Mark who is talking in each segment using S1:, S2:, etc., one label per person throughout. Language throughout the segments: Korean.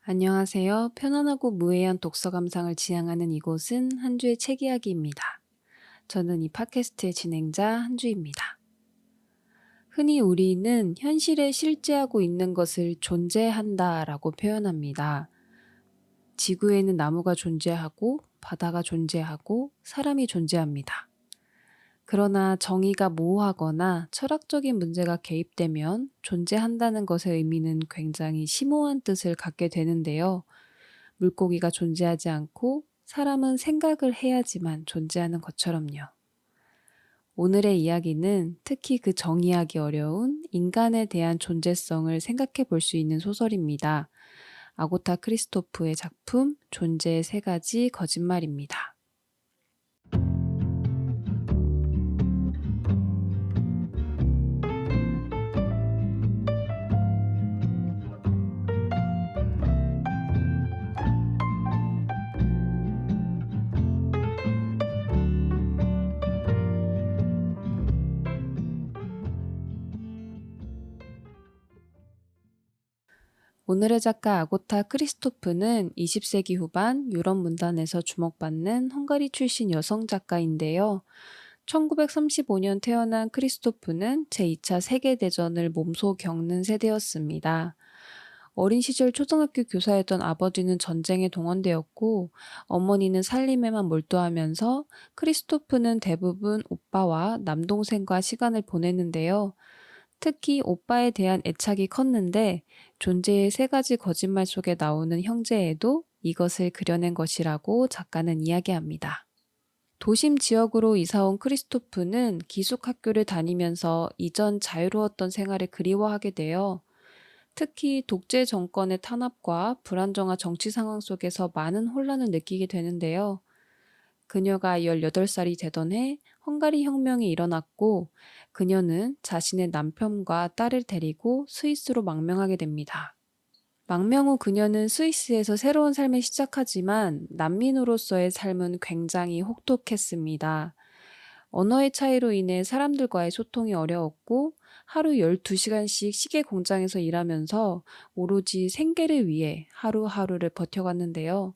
S1: 안녕하세요. 편안하고 무해한 독서 감상을 지향하는 이곳은 한주의 책 이야기입니다. 저는 이 팟캐스트의 진행자 한주입니다. 흔히 우리는 현실에 실제하고 있는 것을 존재한다라고 표현합니다. 지구에는 나무가 존재하고 바다가 존재하고 사람이 존재합니다. 그러나 정의가 모호하거나 철학적인 문제가 개입되면 존재한다는 것의 의미는 굉장히 심오한 뜻을 갖게 되는데요. 물고기가 존재하지 않고 사람은 생각을 해야지만 존재하는 것처럼요. 오늘의 이야기는 특히 그 정의하기 어려운 인간에 대한 존재성을 생각해 볼 수 있는 소설입니다. 아고타 크리스토프의 작품 존재의 세 가지 거짓말입니다. 오늘의 작가 아고타 크리스토프는 20세기 후반 유럽 문단에서 주목받는 헝가리 출신 여성 작가인데요. 1935년 태어난 크리스토프는 제2차 세계대전을 몸소 겪는 세대였습니다. 어린 시절 초등학교 교사였던 아버지는 전쟁에 동원되었고 어머니는 살림에만 몰두하면서 크리스토프는 대부분 오빠와 남동생과 시간을 보냈는데요. 특히 오빠에 대한 애착이 컸는데 존재의 세 가지 거짓말 속에 나오는 형제에도 이것을 그려낸 것이라고 작가는 이야기합니다. 도심 지역으로 이사온 크리스토프는 기숙학교를 다니면서 이전 자유로웠던 생활을 그리워하게 되어 특히 독재 정권의 탄압과 불안정한 정치 상황 속에서 많은 혼란을 느끼게 되는데요. 그녀가 18살이 되던 해 헝가리 혁명이 일어났고 그녀는 자신의 남편과 딸을 데리고 스위스로 망명하게 됩니다. 망명 후 그녀는 스위스에서 새로운 삶을 시작하지만 난민으로서의 삶은 굉장히 혹독했습니다. 언어의 차이로 인해 사람들과의 소통이 어려웠고 하루 12시간씩 시계 공장에서 일하면서 오로지 생계를 위해 하루하루를 버텨갔는데요.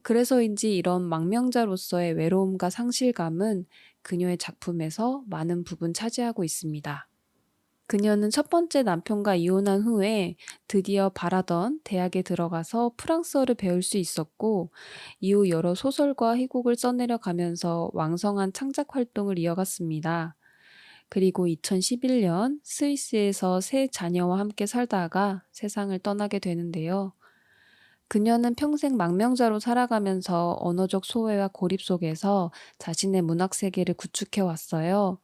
S1: 그래서인지 이런 망명자로서의 외로움과 상실감은 그녀의 작품에서 많은 부분 차지하고 있습니다. 그녀는 첫 번째 남편과 이혼한 후에 드디어 바라던 대학에 들어가서 프랑스어를 배울 수 있었고 이후 여러 소설과 희곡을 써내려 가면서 왕성한 창작 활동을 이어갔습니다. 그리고 2011년 스위스에서 세 자녀와 함께 살다가 세상을 떠나게 되는데요. 그녀는 평생 망명자로 살아가면서 언어적 소외와 고립 속에서 자신의 문학 세계를 구축해 왔어요.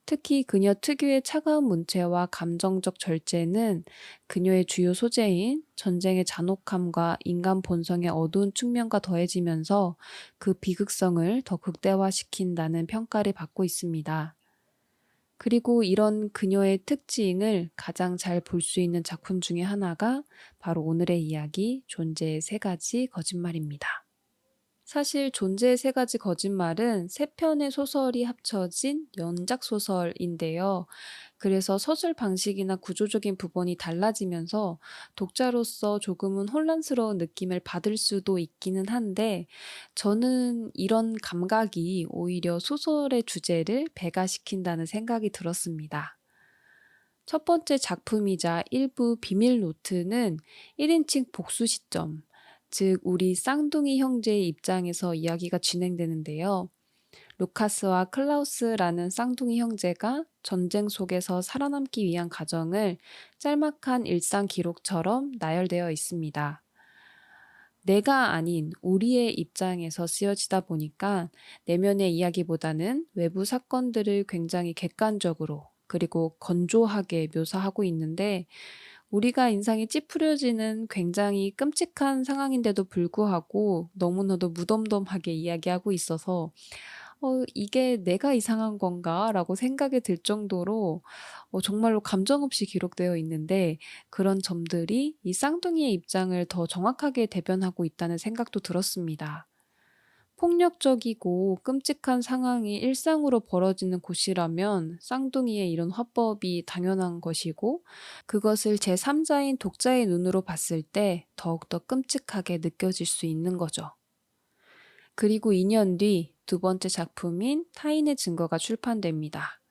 S1: 특히 그녀 특유의 차가운 문체와 감정적 절제는 그녀의 주요 소재인 전쟁의 잔혹함과 인간 본성의 어두운 측면과 더해지면서 그 비극성을 더 극대화시킨다는 평가를 받고 있습니다. 그리고 이런 그녀의 특징을 가장 잘 볼 수 있는 작품 중에 하나가 바로 오늘의 이야기 존재의 세 가지 거짓말입니다. 사실 존재의 세 가지 거짓말은 세 편의 소설이 합쳐진 연작 소설인데요. 그래서 서술 방식이나 구조적인 부분이 달라지면서 독자로서 조금은 혼란스러운 느낌을 받을 수도 있기는 한데 저는 이런 감각이 오히려 소설의 주제를 배가시킨다는 생각이 들었습니다. 첫 번째 작품이자 일부 비밀 노트는 1인칭 복수 시점, 즉 우리 쌍둥이 형제의 입장에서 이야기가 진행되는데요. 루카스와 클라우스라는 쌍둥이 형제가 전쟁 속에서 살아남기 위한 과정을 짤막한 일상 기록처럼 나열되어 있습니다. 내가 아닌 우리의 입장에서 쓰여지다 보니까 내면의 이야기보다는 외부 사건들을 굉장히 객관적으로 그리고 건조하게 묘사하고 있는데 우리가 인상이 찌푸려지는 굉장히 끔찍한 상황인데도 불구하고 너무나도 무덤덤하게 이야기하고 있어서 이게 내가 이상한 건가? 라고 생각이 들 정도로 정말로 감정 없이 기록되어 있는데 그런 점들이 이 쌍둥이의 입장을 더 정확하게 대변하고 있다는 생각도 들었습니다. 폭력적이고 끔찍한 상황이 일상으로 벌어지는 곳이라면 쌍둥이의 이런 화법이 당연한 것이고, 그것을 제3자인 독자의 눈으로 봤을 때 더욱더 끔찍하게 느껴질 수 있는 거죠. 그리고 2년 뒤 두 번째 작품인 타인의 증거가 출판됩니다.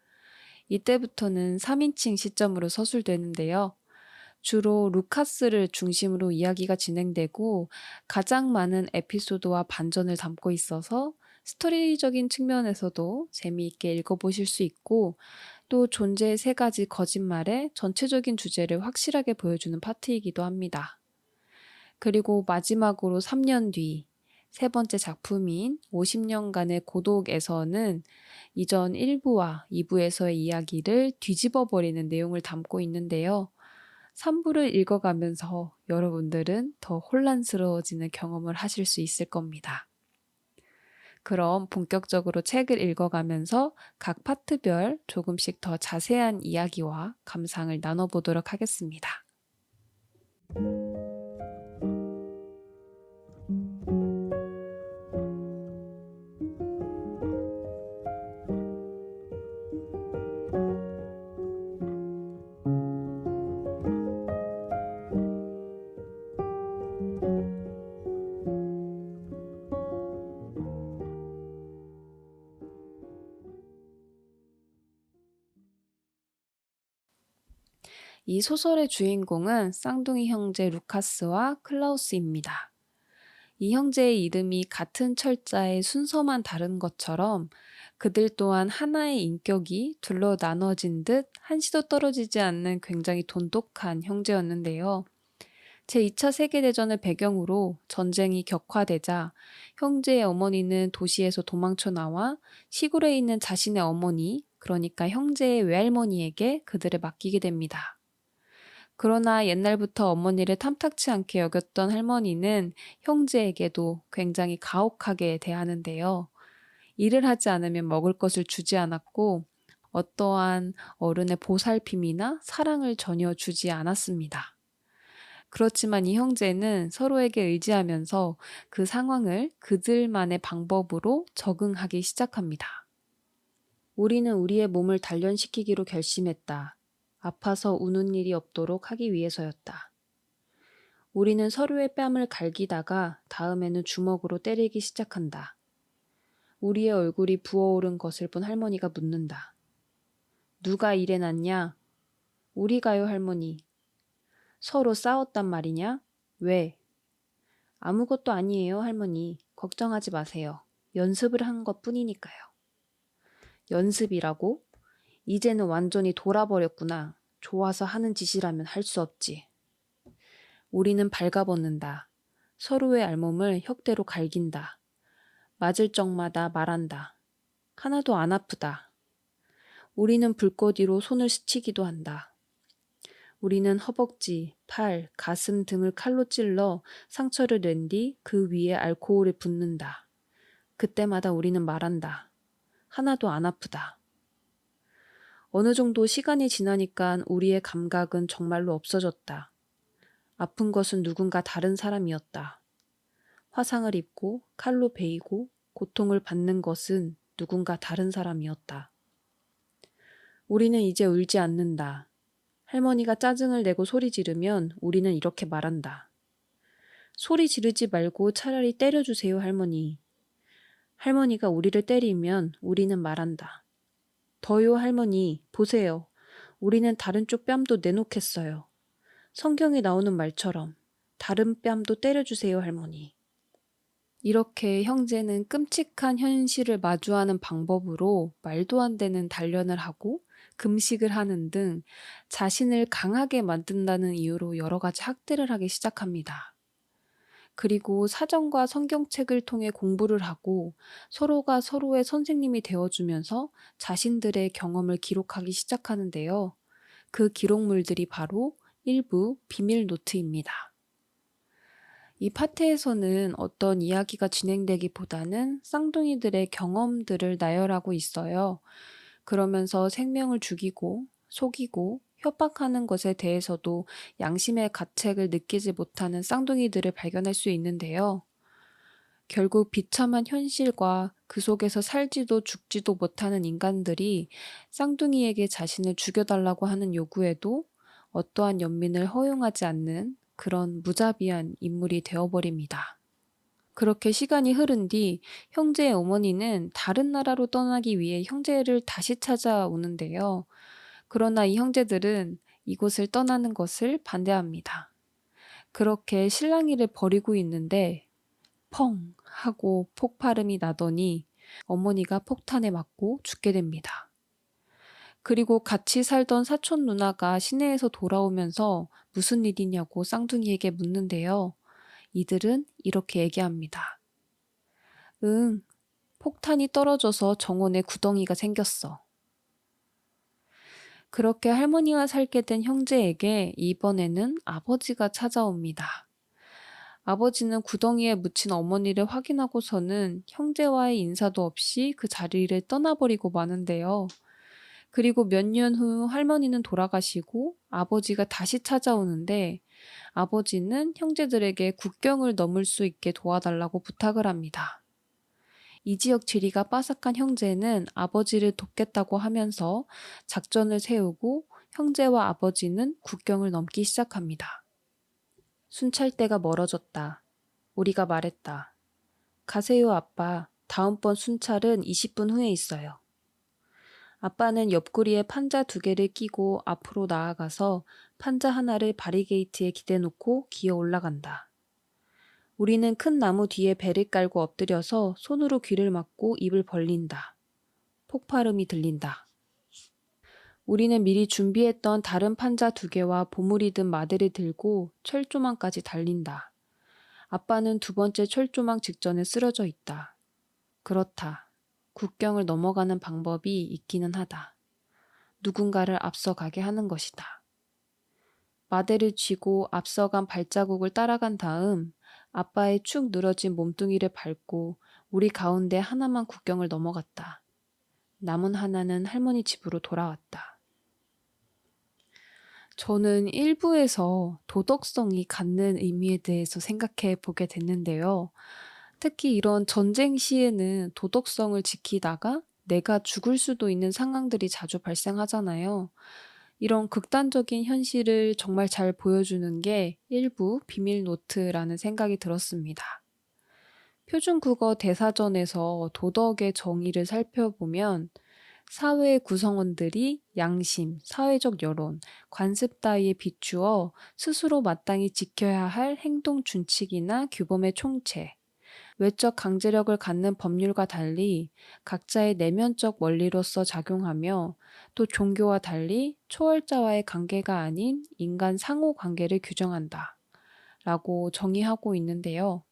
S1: 이때부터는 3인칭 시점으로 서술되는데요. 주로 루카스를 중심으로 이야기가 진행되고 가장 많은 에피소드와 반전을 담고 있어서 스토리적인 측면에서도 재미있게 읽어보실 수 있고, 또 존재의 세 가지 거짓말의 전체적인 주제를 확실하게 보여주는 파트이기도 합니다. 그리고 마지막으로 3년 뒤 세 번째 작품인 50년간의 고독에서는 이전 1부와 2부에서의 이야기를 뒤집어 버리는 내용을 담고 있는데요. 3부를 읽어가면서 여러분들은 더 혼란스러워지는 경험을 하실 수 있을 겁니다. 그럼 본격적으로 책을 읽어가면서 각 파트별 조금씩 더 자세한 이야기와 감상을 나눠보도록 하겠습니다. 이 소설의 주인공은 쌍둥이 형제 루카스와 클라우스입니다. 이 형제의 이름이 같은 철자의 순서만 다른 것처럼 그들 또한 하나의 인격이 둘로 나눠진 듯 한시도 떨어지지 않는 굉장히 돈독한 형제였는데요. 제2차 세계대전을 배경으로 전쟁이 격화되자 형제의 어머니는 도시에서 도망쳐 나와 시골에 있는 자신의 어머니, 그러니까 형제의 외할머니에게 그들을 맡기게 됩니다. 그러나 옛날부터 어머니를 탐탁치 않게 여겼던 할머니는 형제에게도 굉장히 가혹하게 대하는데요. 일을 하지 않으면 먹을 것을 주지 않았고 어떠한 어른의 보살핌이나 사랑을 전혀 주지 않았습니다. 그렇지만 이 형제는 서로에게 의지하면서 그 상황을 그들만의 방법으로 적응하기 시작합니다. 우리는 우리의 몸을 단련시키기로 결심했다. 아파서 우는 일이 없도록 하기 위해서였다. 우리는 서로의 뺨을 갈기다가 다음에는 주먹으로 때리기 시작한다. 우리의 얼굴이 부어오른 것을 본 할머니가 묻는다. 누가 이래놨냐? 우리가요, 할머니. 서로 싸웠단 말이냐? 왜? 아무것도 아니에요, 할머니. 걱정하지 마세요. 연습을 한 것뿐이니까요. 연습이라고? 이제는 완전히 돌아버렸구나. 좋아서 하는 짓이라면 할 수 없지. 우리는 발가벗는다. 서로의 알몸을 혁대로 갈긴다. 맞을 적마다 말한다. 하나도 안 아프다. 우리는 불꽃이로 손을 스치기도 한다. 우리는 허벅지, 팔, 가슴 등을 칼로 찔러 상처를 낸 뒤 그 위에 알코올을 붓는다. 그때마다 우리는 말한다. 하나도 안 아프다. 어느 정도 시간이 지나니까 우리의 감각은 정말로 없어졌다. 아픈 것은 누군가 다른 사람이었다. 화상을 입고 칼로 베이고 고통을 받는 것은 누군가 다른 사람이었다. 우리는 이제 울지 않는다. 할머니가 짜증을 내고 소리 지르면 우리는 이렇게 말한다. 소리 지르지 말고 차라리 때려주세요, 할머니. 할머니가 우리를 때리면 우리는 말한다. 더요, 할머니. 보세요. 우리는 다른 쪽 뺨도 내놓겠어요. 성경에 나오는 말처럼 다른 뺨도 때려주세요, 할머니. 이렇게 형제는 끔찍한 현실을 마주하는 방법으로 말도 안 되는 단련을 하고 금식을 하는 등 자신을 강하게 만든다는 이유로 여러 가지 학대를 하기 시작합니다. 그리고 사전과 성경책을 통해 공부를 하고 서로가 서로의 선생님이 되어주면서 자신들의 경험을 기록하기 시작하는데요. 그 기록물들이 바로 일부 비밀 노트입니다. 이 파트에서는 어떤 이야기가 진행되기보다는 쌍둥이들의 경험들을 나열하고 있어요. 그러면서 생명을 죽이고 속이고 협박하는 것에 대해서도 양심의 가책을 느끼지 못하는 쌍둥이들을 발견할 수 있는데요. 결국 비참한 현실과 그 속에서 살지도 죽지도 못하는 인간들이 쌍둥이에게 자신을 죽여달라고 하는 요구에도 어떠한 연민을 허용하지 않는 그런 무자비한 인물이 되어버립니다. 그렇게 시간이 흐른 뒤 형제의 어머니는 다른 나라로 떠나기 위해 형제를 다시 찾아오는데요. 그러나 이 형제들은 이곳을 떠나는 것을 반대합니다. 그렇게 실랑이를 벌이고 있는데 펑 하고 폭발음이 나더니 어머니가 폭탄에 맞고 죽게 됩니다. 그리고 같이 살던 사촌 누나가 시내에서 돌아오면서 무슨 일이냐고 쌍둥이에게 묻는데요. 이들은 이렇게 얘기합니다. 응, 폭탄이 떨어져서 정원에 구덩이가 생겼어. 그렇게 할머니와 살게 된 형제에게 이번에는 아버지가 찾아옵니다. 아버지는 구덩이에 묻힌 어머니를 확인하고서는 형제와의 인사도 없이 그 자리를 떠나버리고 마는데요. 그리고 몇 년 후 할머니는 돌아가시고 아버지가 다시 찾아오는데 아버지는 형제들에게 국경을 넘을 수 있게 도와달라고 부탁을 합니다. 이 지역 지리가 빠삭한 형제는 아버지를 돕겠다고 하면서 작전을 세우고 형제와 아버지는 국경을 넘기 시작합니다. 순찰대가 멀어졌다. 우리가 말했다. 가세요, 아빠. 다음번 순찰은 20분 후에 있어요. 아빠는 옆구리에 판자 2개를 끼고 앞으로 나아가서 판자 하나를 바리게이트에 기대놓고 기어 올라간다. 우리는 큰 나무 뒤에 배를 깔고 엎드려서 손으로 귀를 막고 입을 벌린다. 폭발음이 들린다. 우리는 미리 준비했던 다른 판자 2개와 보물이 든 마대를 들고 철조망까지 달린다. 아빠는 2번째 철조망 직전에 쓰러져 있다. 그렇다. 국경을 넘어가는 방법이 있기는 하다. 누군가를 앞서가게 하는 것이다. 마대를 쥐고 앞서간 발자국을 따라간 다음 아빠의 축 늘어진 몸뚱이를 밟고 우리 가운데 하나만 국경을 넘어갔다. 남은 하나는 할머니 집으로 돌아왔다. 저는 일부에서 도덕성이 갖는 의미에 대해서 생각해 보게 됐는데요. 특히 이런 전쟁 시에는 도덕성을 지키다가 내가 죽을 수도 있는 상황들이 자주 발생하잖아요. 이런 극단적인 현실을 정말 잘 보여주는 게 일부 비밀 노트라는 생각이 들었습니다. 표준국어 대사전에서 도덕의 정의를 살펴보면 사회의 구성원들이 양심, 사회적 여론, 관습 따위에 비추어 스스로 마땅히 지켜야 할 행동 준칙이나 규범의 총체, 외적 강제력을 갖는 법률과 달리 각자의 내면적 원리로서 작용하며 또 종교와 달리 초월자와의 관계가 아닌 인간 상호 관계를 규정한다. 라고 정의하고 있는데요.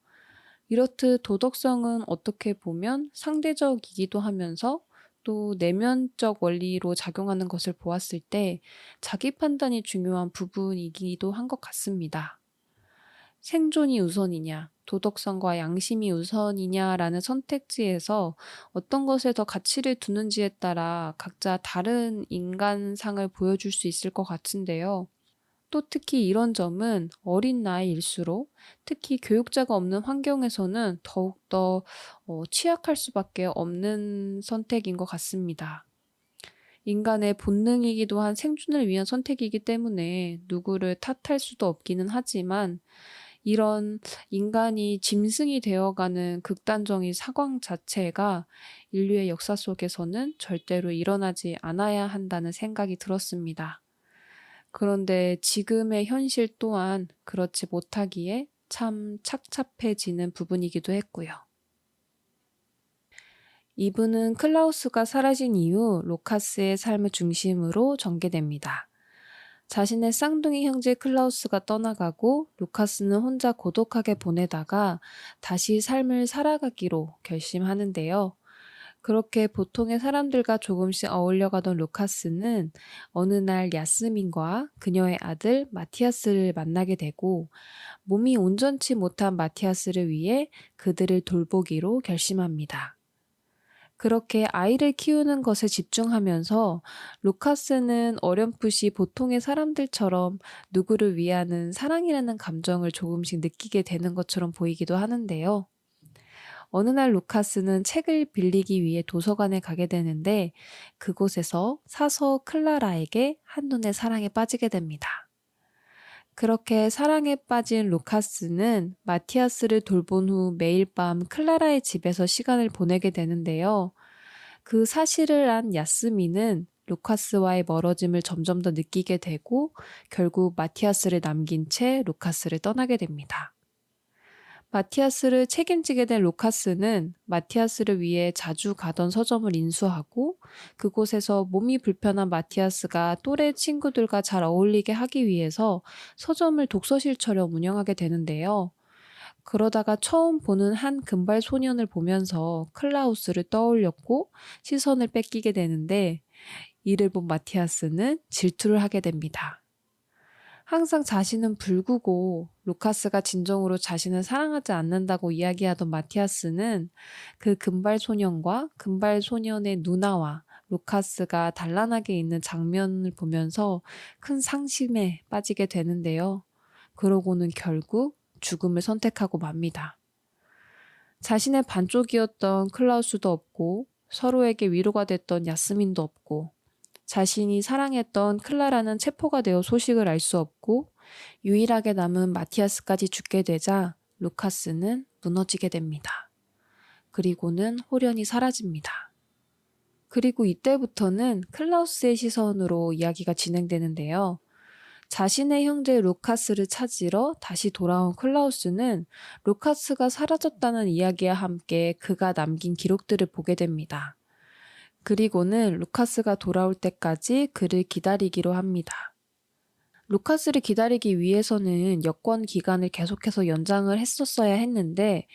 S1: 이렇듯 도덕성은 어떻게 보면 상대적이기도 하면서 또 내면적 원리로 작용하는 것을 보았을 때 자기 판단이 중요한 부분이기도 한 것 같습니다. 생존이 우선이냐, 도덕성과 양심이 우선이냐라는 선택지에서 어떤 것에 더 가치를 두는지에 따라 각자 다른 인간상을 보여줄 수 있을 것 같은데요. 또 특히 이런 점은 어린 나이일수록 특히 교육자가 없는 환경에서는 더욱더 취약할 수밖에 없는 선택인 것 같습니다. 인간의 본능이기도 한 생존을 위한 선택이기 때문에 누구를 탓할 수도 없기는 하지만 이런 인간이 짐승이 되어가는 극단적인 상황 자체가 인류의 역사 속에서는 절대로 일어나지 않아야 한다는 생각이 들었습니다. 그런데 지금의 현실 또한 그렇지 못하기에 참 착잡해지는 부분이기도 했고요. 이분은 클라우스가 사라진 이후 루카스의 삶을 중심으로 전개됩니다. 자신의 쌍둥이 형제 클라우스가 떠나가고 루카스는 혼자 고독하게 보내다가 다시 삶을 살아가기로 결심하는데요. 그렇게 보통의 사람들과 조금씩 어울려가던 루카스는 어느 날 야스민과 그녀의 아들 마티아스를 만나게 되고 몸이 온전치 못한 마티아스를 위해 그들을 돌보기로 결심합니다. 그렇게 아이를 키우는 것에 집중하면서 루카스는 어렴풋이 보통의 사람들처럼 누구를 위하는 사랑이라는 감정을 조금씩 느끼게 되는 것처럼 보이기도 하는데요. 어느 날 루카스는 책을 빌리기 위해 도서관에 가게 되는데 그곳에서 사서 클라라에게 한눈에 사랑에 빠지게 됩니다. 그렇게 사랑에 빠진 루카스는 마티아스를 돌본 후 매일 밤 클라라의 집에서 시간을 보내게 되는데요. 그 사실을 안 야스민은 루카스와의 멀어짐을 점점 더 느끼게 되고 결국 마티아스를 남긴 채 루카스를 떠나게 됩니다. 마티아스를 책임지게 된 루카스는 마티아스를 위해 자주 가던 서점을 인수하고 그곳에서 몸이 불편한 마티아스가 또래 친구들과 잘 어울리게 하기 위해서 서점을 독서실처럼 운영하게 되는데요. 그러다가 처음 보는 한 금발 소년을 보면서 클라우스를 떠올렸고 시선을 뺏기게 되는데 이를 본 마티아스는 질투를 하게 됩니다. 항상 자신은 불구고 루카스가 진정으로 자신을 사랑하지 않는다고 이야기하던 마티아스는 그 금발 소년과 금발 소년의 누나와 루카스가 단란하게 있는 장면을 보면서 큰 상심에 빠지게 되는데요. 그러고는 결국 죽음을 선택하고 맙니다. 자신의 반쪽이었던 클라우스도 없고 서로에게 위로가 됐던 야스민도 없고 자신이 사랑했던 클라라는 체포가 되어 소식을 알 수 없고 유일하게 남은 마티아스까지 죽게 되자 루카스는 무너지게 됩니다. 그리고는 홀연히 사라집니다. 그리고 이때부터는 클라우스의 시선으로 이야기가 진행되는데요. 자신의 형제 루카스를 찾으러 다시 돌아온 클라우스는 루카스가 사라졌다는 이야기와 함께 그가 남긴 기록들을 보게 됩니다. 그리고는 루카스가 돌아올 때까지 그를 기다리기로 합니다. 루카스를 기다리기 위해서는 여권 기간을 계속해서 연장을 했었어야 했는데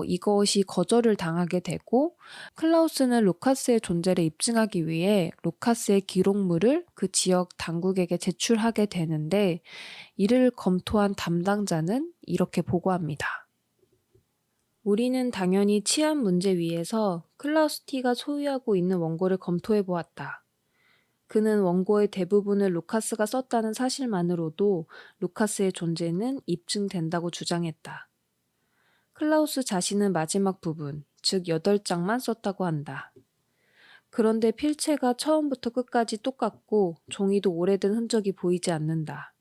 S1: 이것이 거절을 당하게 되고 클라우스는 루카스의 존재를 입증하기 위해 루카스의 기록물을 그 지역 당국에게 제출하게 되는데 이를 검토한 담당자는 이렇게 보고합니다. 우리는 당연히 치안 문제 위에서 클라우스 T가 소유하고 있는 원고를 검토해 보았다. 그는 원고의 대부분을 루카스가 썼다는 사실만으로도 루카스의 존재는 입증된다고 주장했다. 클라우스 자신은 마지막 부분, 즉 8장만 썼다고 한다. 그런데 필체가 처음부터 끝까지 똑같고 종이도 오래된 흔적이 보이지 않는다.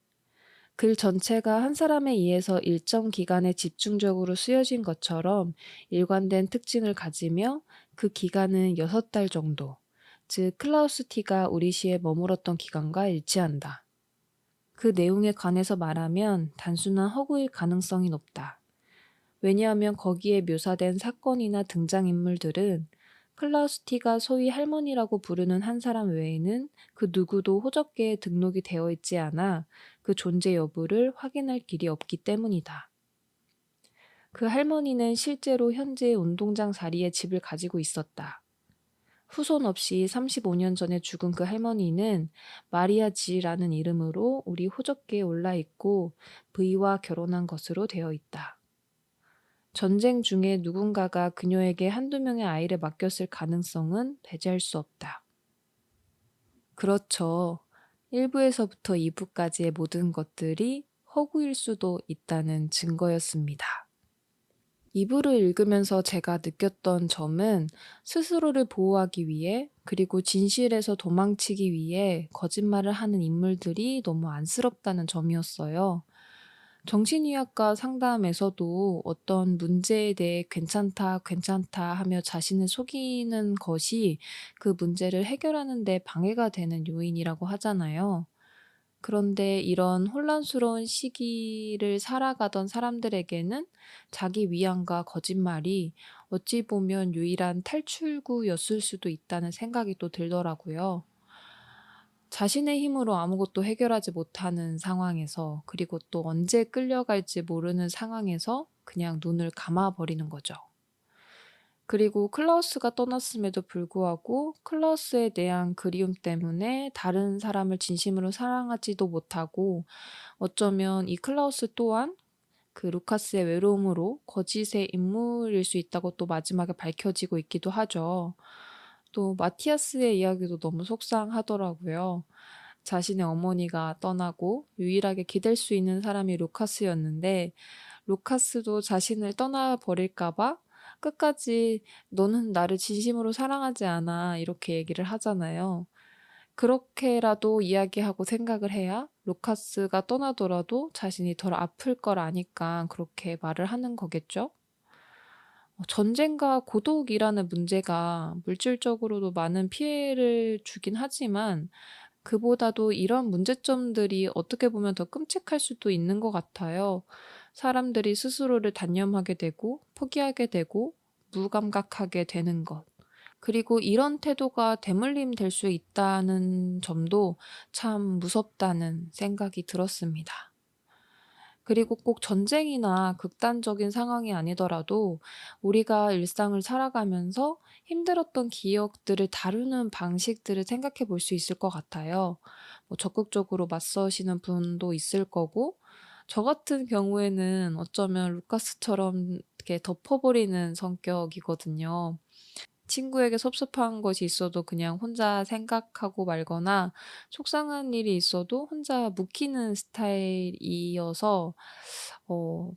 S1: 글 전체가 한 사람에 의해서 일정 기간에 집중적으로 쓰여진 것처럼 일관된 특징을 가지며 그 기간은 6달 정도, 즉 클라우스 T가 우리 시에 머물었던 기간과 일치한다. 그 내용에 관해서 말하면 단순한 허구일 가능성이 높다. 왜냐하면 거기에 묘사된 사건이나 등장인물들은 클라우스 T가 소위 할머니라고 부르는 한 사람 외에는 그 누구도 호적계에 등록이 되어 있지 않아 그 존재 여부를 확인할 길이 없기 때문이다. 그 할머니는 실제로 현재의 운동장 자리에 집을 가지고 있었다. 후손 없이 35년 전에 죽은 그 할머니는 마리아 지라는 이름으로 우리 호적계에 올라 있고 V와 결혼한 것으로 되어 있다. 전쟁 중에 누군가가 그녀에게 한두 명의 아이를 맡겼을 가능성은 배제할 수 없다. 그렇죠. 1부에서부터 2부까지의 모든 것들이 허구일 수도 있다는 증거였습니다. 2부를 읽으면서 제가 느꼈던 점은 스스로를 보호하기 위해 그리고 진실에서 도망치기 위해 거짓말을 하는 인물들이 너무 안쓰럽다는 점이었어요. 정신의학과 상담에서도 어떤 문제에 대해 괜찮다, 괜찮다 하며 자신을 속이는 것이 그 문제를 해결하는 데 방해가 되는 요인이라고 하잖아요. 그런데 이런 혼란스러운 시기를 살아가던 사람들에게는 자기 위안과 거짓말이 어찌 보면 유일한 탈출구였을 수도 있다는 생각이 또 들더라고요. 자신의 힘으로 아무것도 해결하지 못하는 상황에서 그리고 또 언제 끌려갈지 모르는 상황에서 그냥 눈을 감아버리는 거죠. 그리고 클라우스가 떠났음에도 불구하고 클라우스에 대한 그리움 때문에 다른 사람을 진심으로 사랑하지도 못하고 어쩌면 이 클라우스 또한 그 루카스의 외로움으로 거짓의 인물일 수 있다고 또 마지막에 밝혀지고 있기도 하죠. 또 마티아스의 이야기도 너무 속상하더라고요. 자신의 어머니가 떠나고 유일하게 기댈 수 있는 사람이 루카스였는데 루카스도 자신을 떠나버릴까 봐 끝까지 "너는 나를 진심으로 사랑하지 않아." 이렇게 얘기를 하잖아요. 그렇게라도 이야기하고 생각을 해야 루카스가 떠나더라도 자신이 덜 아플 걸 아니까 그렇게 말을 하는 거겠죠? 전쟁과 고독이라는 문제가 물질적으로도 많은 피해를 주긴 하지만 그보다도 이런 문제점들이 어떻게 보면 더 끔찍할 수도 있는 것 같아요. 사람들이 스스로를 단념하게 되고 포기하게 되고 무감각하게 되는 것. 그리고 이런 태도가 대물림 될 수 있다는 점도 참 무섭다는 생각이 들었습니다. 그리고 꼭 전쟁이나 극단적인 상황이 아니더라도 우리가 일상을 살아가면서 힘들었던 기억들을 다루는 방식들을 생각해 볼 수 있을 것 같아요. 적극적으로 맞서시는 분도 있을 거고, 저 같은 경우에는 어쩌면 루카스처럼 이렇게 덮어버리는 성격이거든요. 친구에게 섭섭한 것이 있어도 그냥 혼자 생각하고 말거나 속상한 일이 있어도 혼자 묵히는 스타일이어서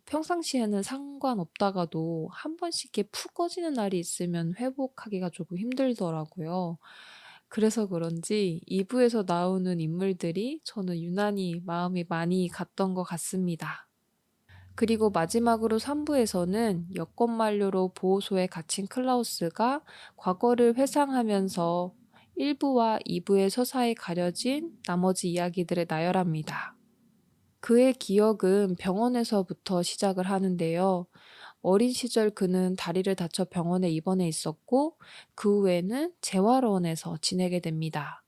S1: 평상시에는 상관없다가도 한 번씩 이렇게 푹 꺼지는 날이 있으면 회복하기가 조금 힘들더라고요. 그래서 그런지 2 부에서 나오는 인물들이 저는 유난히 마음이 많이 갔던 것 같습니다. 그리고 마지막으로 3 부에서는 여권 만료로 보호소에 갇힌 클라우스가 과거를 회상하면서 1 부와 2 부의 서사에 가려진 나머지 이야기들을 나열합니다. 그의 기억은 병원에서부터 시작을 하는데요. 어린 시절 그는 다리를 다쳐 병원에 입원해 있었고 그 후에는 재활원에서 지내게 됩니다.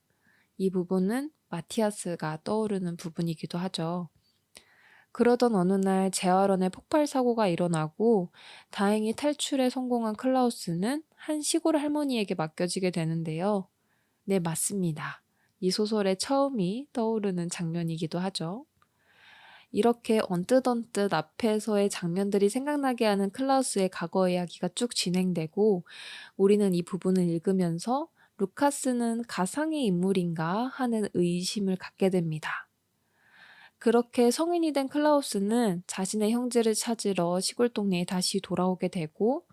S1: 이 부분은 마티아스가 떠오르는 부분이기도 하죠. 그러던 어느 날 재활원에 폭발 사고가 일어나고 다행히 탈출에 성공한 클라우스는 한 시골 할머니에게 맡겨지게 되는데요. 네, 맞습니다. 이 소설의 처음이 떠오르는 장면이기도 하죠. 이렇게 언뜻 앞에서의 장면들이 생각나게 하는 클라우스의 과거 이야기가 쭉 진행되고 우리는 이 부분을 읽으면서 루카스는 가상의 인물인가 하는 의심을 갖게 됩니다. 그렇게 성인이 된 클라우스는 자신의 형제를 찾으러 시골 동네에 다시 돌아오게 되고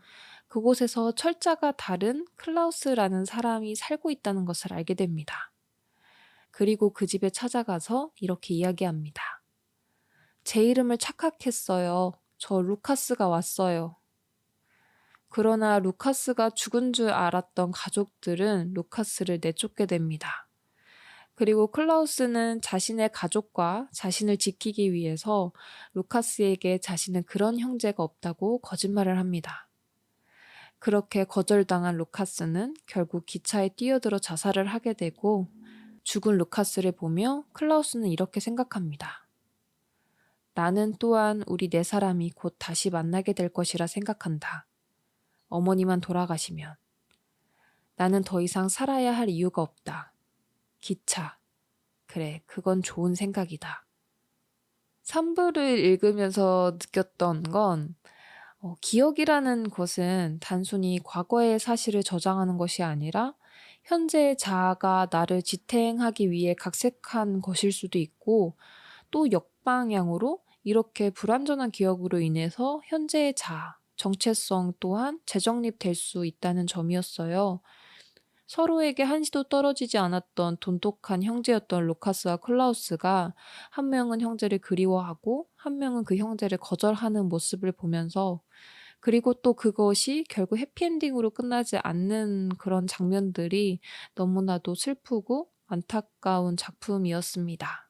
S1: 그곳에서 철자가 다른 클라우스라는 사람이 살고 있다는 것을 알게 됩니다. 그리고 그 집에 찾아가서 이렇게 이야기합니다. 제 이름을 착각했어요. 저 루카스가 왔어요. 그러나 루카스가 죽은 줄 알았던 가족들은 루카스를 내쫓게 됩니다. 그리고 클라우스는 자신의 가족과 자신을 지키기 위해서 루카스에게 자신은 그런 형제가 없다고 거짓말을 합니다. 그렇게 거절당한 루카스는 결국 기차에 뛰어들어 자살을 하게 되고 죽은 루카스를 보며 클라우스는 이렇게 생각합니다. 나는 또한 우리 네 사람이 곧 다시 만나게 될 것이라 생각한다. 어머니만 돌아가시면. 나는 더 이상 살아야 할 이유가 없다. 기차. 그래, 그건 좋은 생각이다. 3부를 읽으면서 느꼈던 건 기억이라는 것은 단순히 과거의 사실을 저장하는 것이 아니라 현재의 자아가 나를 지탱하기 위해 각색한 것일 수도 있고 또 역방향으로 이렇게 불완전한 기억으로 인해서 현재의 자아, 정체성 또한 재정립될 수 있다는 점이었어요. 서로에게 한시도 떨어지지 않았던 돈독한 형제였던 루카스와 클라우스가 한 명은 형제를 그리워하고 한 명은 그 형제를 거절하는 모습을 보면서 그리고 또 그것이 결국 해피엔딩으로 끝나지 않는 그런 장면들이 너무나도 슬프고 안타까운 작품이었습니다.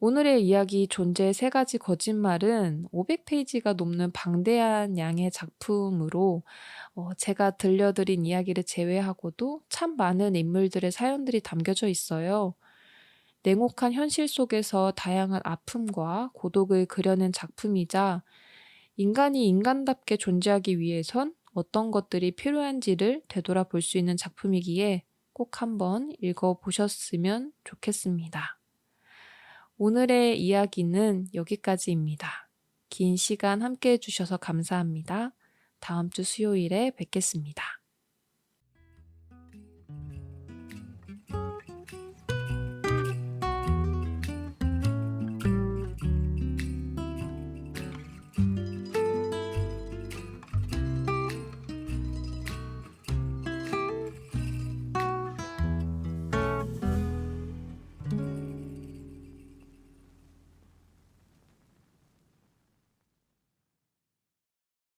S1: 오늘의 이야기 존재의 3가지 거짓말은 500페이지가 넘는 방대한 양의 작품으로 제가 들려드린 이야기를 제외하고도 참 많은 인물들의 사연들이 담겨져 있어요. 냉혹한 현실 속에서 다양한 아픔과 고독을 그려낸 작품이자 인간이 인간답게 존재하기 위해선 어떤 것들이 필요한지를 되돌아볼 수 있는 작품이기에 꼭 한번 읽어보셨으면 좋겠습니다. 오늘의 이야기는 여기까지입니다. 긴 시간 함께 해주셔서 감사합니다. 다음 주 수요일에 뵙겠습니다.